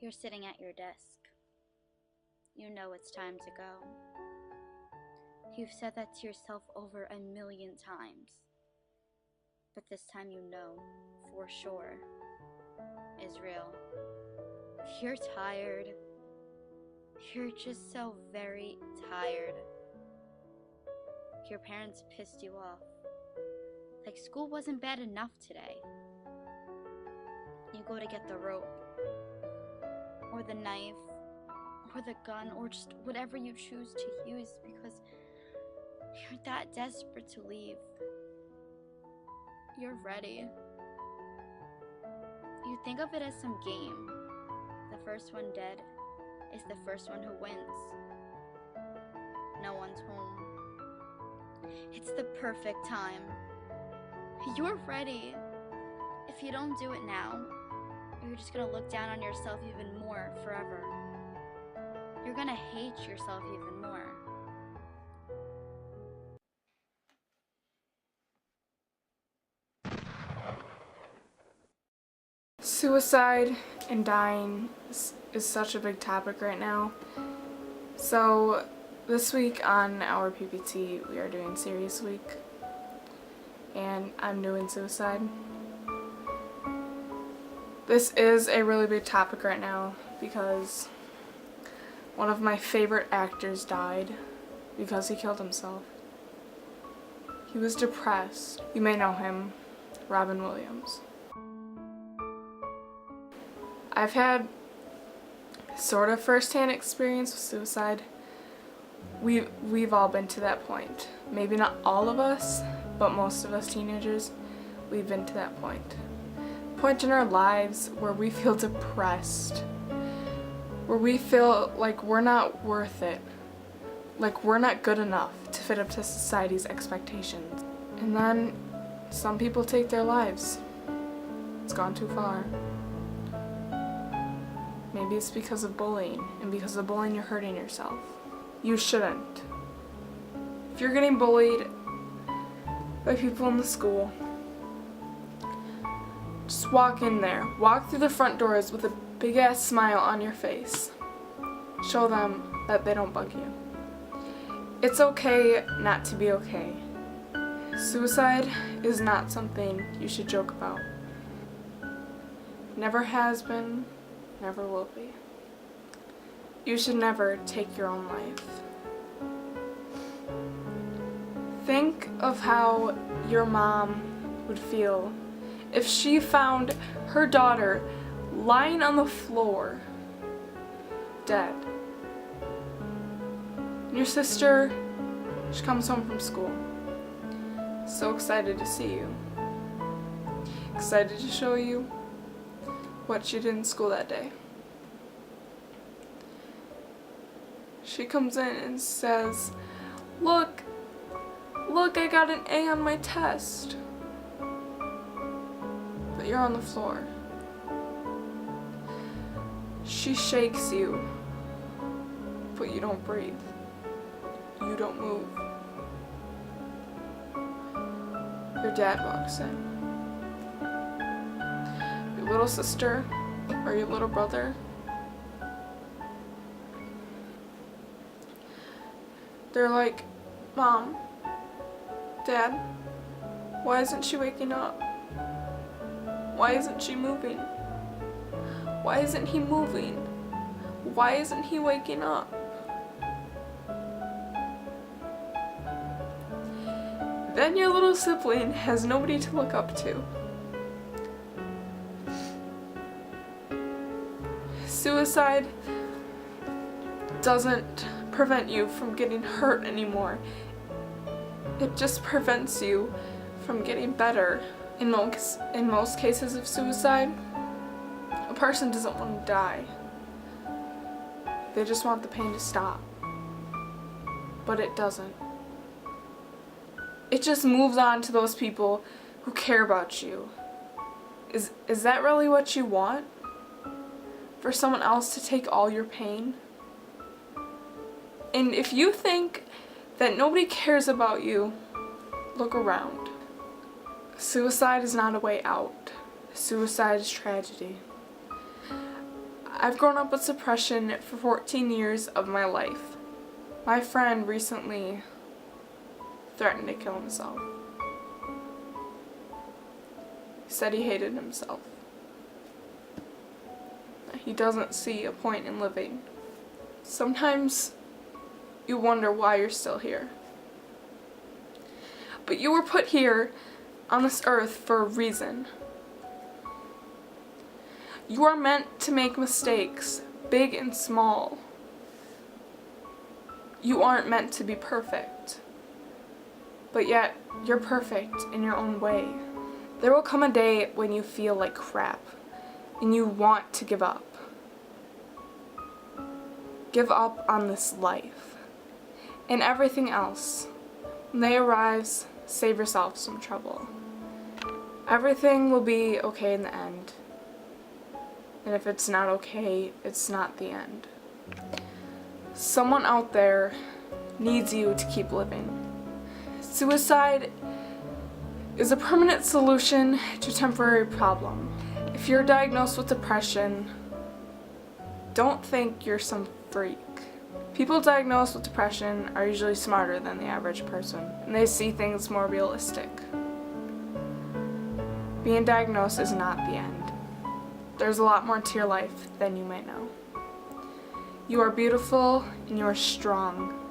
You're sitting at your desk. You know it's time to go. You've said that to yourself over 1,000,000 times. But this time you know, for sure, is real. You're tired. You're just so very tired. Your parents pissed you off. Like school wasn't bad enough today. You go to get the rope, or the knife, or the gun, or just whatever you choose to use because you're that desperate to leave. You're ready. You think of it as some game. The first one dead is the first one who wins. No one's home. It's the perfect time. You're ready. If you don't do it now, you're just gonna look down on yourself even more forever. You're gonna hate yourself even more. Suicide and dying is such a big topic right now. So this week on our PPT we are doing Serious Week, and I'm doing suicide. This is a really big topic right now because one of my favorite actors died because he killed himself. He was depressed. You may know him, Robin Williams. I've had sort of first-hand experience with suicide. We've all been to that point. Maybe not all of us, but most of us teenagers, we've been to that point. Point in our lives where we feel depressed, where we feel like we're not worth it, like we're not good enough to fit up to society's expectations. And then some people take their lives. It's gone too far. Maybe it's because of bullying, and because of bullying you're hurting yourself. You shouldn't. If you're getting bullied by people in the school, just walk in there. Walk through the front doors with a big ass smile on your face. Show them that they don't bug you. It's okay not to be okay. Suicide is not something you should joke about. Never has been. Never will be. You should never take your own life. Think of how your mom would feel if she found her daughter lying on the floor, dead. And your sister, she comes home from school, so excited to see you, excited to show you what she did in school that day. She comes in and says, look, I got an A on my test. But you're on the floor. She shakes you, but you don't breathe. You don't move. Your dad walks in. Little sister or your little brother, they're like, Mom, Dad, why isn't she waking up? Why isn't she moving? Why isn't he moving? Why isn't he waking up? Then your little sibling has nobody to look up to. Suicide doesn't prevent you from getting hurt anymore. It just prevents you from getting better. In most cases of suicide, a person doesn't want to die. They just want the pain to stop. But it doesn't. It just moves on to those people who care about you. Is that really what you want? For someone else to take all your pain? And if you think that nobody cares about you, look around. Suicide is not a way out. Suicide is tragedy. I've grown up with depression for 14 years of my life. My friend recently threatened to kill himself. He said he hated himself. He doesn't see a point in living. Sometimes you wonder why you're still here. But you were put here on this earth for a reason. You are meant to make mistakes, big and small. You aren't meant to be perfect. But yet, you're perfect in your own way. There will come a day when you feel like crap, and you want to give up. Give up on this life, and everything else. When they arrives, save yourself some trouble. Everything will be okay in the end. And if it's not okay, it's not the end. Someone out there needs you to keep living. Suicide is a permanent solution to a temporary problem. If you're diagnosed with depression, don't think you're some freak. People diagnosed with depression are usually smarter than the average person, and they see things more realistic. Being diagnosed is not the end. There's a lot more to your life than you might know. You are beautiful and you are strong.